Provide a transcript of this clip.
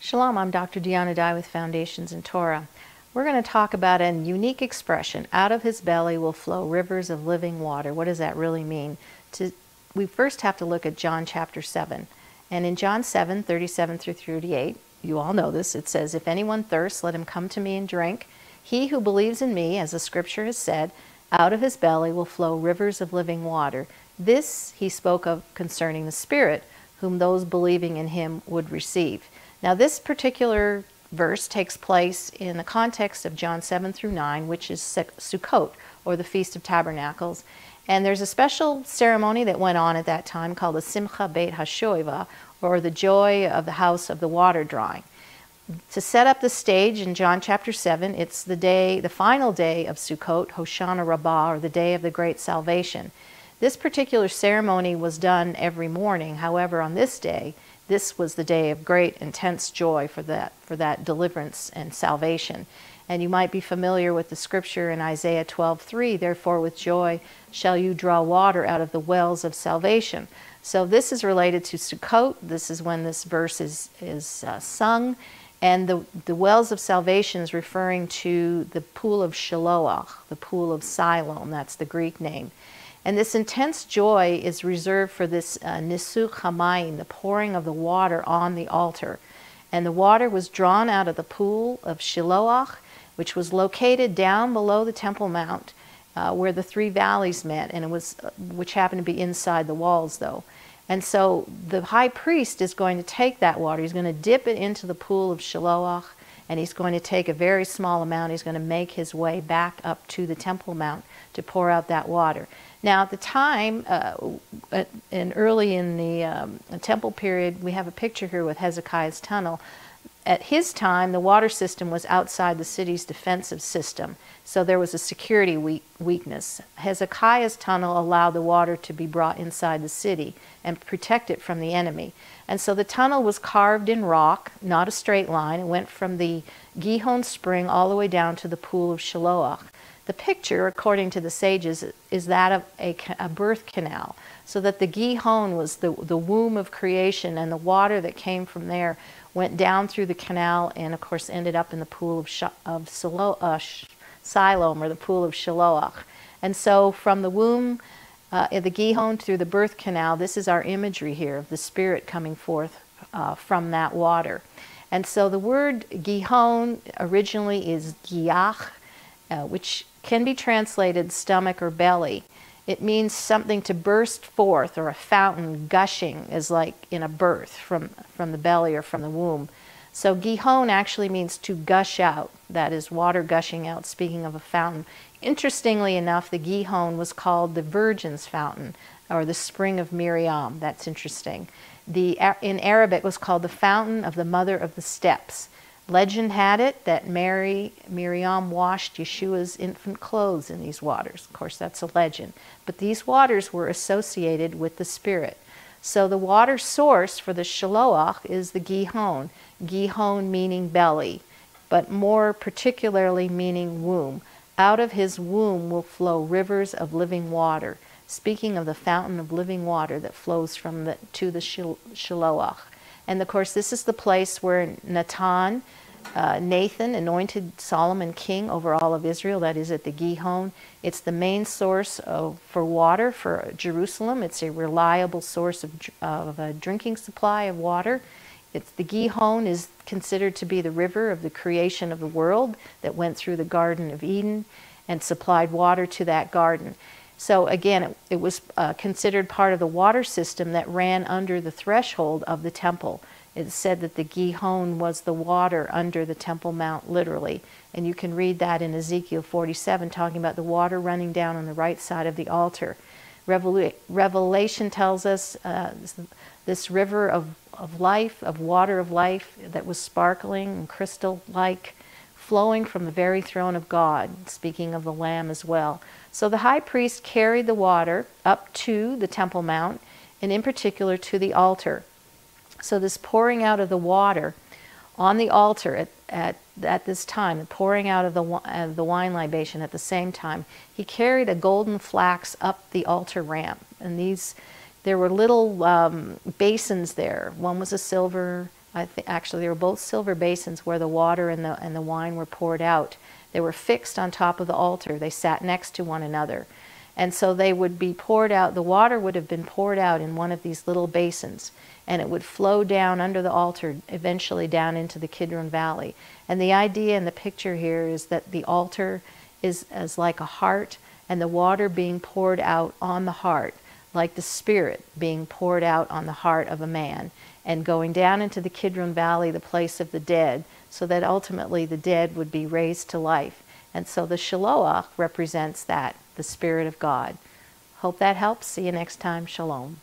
Shalom, I'm Dr. Deanna Dye with Foundations in Torah. We're going to talk about a unique expression, out of his belly will flow rivers of living water. What does that really mean? We first have to look at John chapter 7. And in John 7:37 through 38, you all know this, it says, "If anyone thirsts, let him come to me and drink. He who believes in me, as the scripture has said, out of his belly will flow rivers of living water." This he spoke of concerning the Spirit, whom those believing in him would receive. Now, this particular verse takes place in the context of John 7 through 9, which is Sukot, or the Feast of Tabernacles. And there's a special ceremony that went on at that time called the Simcha Beit HaShoeva, or the joy of the house of the water drawing. To set up the stage in John chapter 7, it's the final day of Sukot, Hoshana Rabbah, or the day of the great salvation. This particular ceremony was done every morning. However, on this day, this was the day of great, intense joy for that deliverance and salvation. And you might be familiar with the scripture in Isaiah 12:3, "Therefore with joy shall you draw water out of the wells of salvation." So this is related to Sukot. This is when this verse is sung. And the wells of salvation is referring to the pool of Shiloah, the pool of Siloam. That's the Greek name. And this intense joy is reserved for this Nisuch Hamayim, the pouring of the water on the altar. And the water was drawn out of the pool of Shiloah, which was located down below the Temple Mount, where the three valleys met, and which happened to be inside the walls, though. And so the high priest is going to take that water. He's going to dip it into the pool of Shiloah, and he's going to take a very small amount. He's going to make his way back up to the Temple Mount to pour out that water. Now, at the time, and early in the temple period, we have a picture here with Hezekiah's tunnel. At his time, the water system was outside the city's defensive system, so there was a security weakness. Hezekiah's tunnel allowed the water to be brought inside the city and protect it from the enemy. And so the tunnel was carved in rock, not a straight line. It went from the Gihon spring all the way down to the pool of Shiloah. The picture, according to the sages, is that of a birth canal, so that the Gihon was the womb of creation, and the water that came from there went down through the canal and, of course, ended up in the pool of Siloam, or the pool of Shiloah. And so from the womb, the Gihon through the birth canal, this is our imagery here of the Spirit coming forth from that water. And so the word Gihon originally is Giach, which can be translated stomach or belly. It means something to burst forth, or a fountain gushing, is like in a birth from the belly or from the womb. So Gihon actually means to gush out, that is water gushing out, speaking of a fountain. Interestingly enough, the Gihon was called the Virgin's Fountain, or the Spring of Miriam. That's interesting. In Arabic, it was called the Fountain of the Mother of the Steps. Legend had it that Miriam washed Yeshua's infant clothes in these waters. Of course, that's a legend. But these waters were associated with the Spirit. So the water source for the Shiloah is the Gihon. Gihon meaning belly, but more particularly meaning womb. Out of his womb will flow rivers of living water, speaking of the fountain of living water that flows from to the Shiloah. And of course, this is the place where Nathan anointed Solomon king over all of Israel. That is at the Gihon. It's the main source for water for Jerusalem. It's a reliable source of a drinking supply of water. The Gihon is considered to be the river of the creation of the world that went through the Garden of Eden and supplied water to that garden. So again, it was considered part of the water system that ran under the threshold of the temple. It's said that the Gihon was the water under the Temple Mount, literally. And you can read that in Ezekiel 47, talking about the water running down on the right side of the altar. Revelation tells us this river of life, of water of life, that was sparkling and crystal-like, flowing from the very throne of God, speaking of the Lamb as well. So the high priest carried the water up to the Temple Mount, and in particular to the altar. So this pouring out of the water on the altar at this time, the pouring out of the wine libation at the same time, he carried a golden flax up the altar ramp. And there were little basins there. One was a silver, Actually, they were both silver basins where the water and the wine were poured out. They were fixed on top of the altar. They sat next to one another. And so they would be poured out. The water would have been poured out in one of these little basins, and it would flow down under the altar, eventually down into the Kidron Valley. And the idea in the picture here is that the altar is as like a heart, and the water being poured out on the heart, like the Spirit being poured out on the heart of a man, and going down into the Kidron Valley, the place of the dead, so that ultimately the dead would be raised to life. And so the Shiloach represents that, the Spirit of God. Hope that helps. See you next time. Shalom.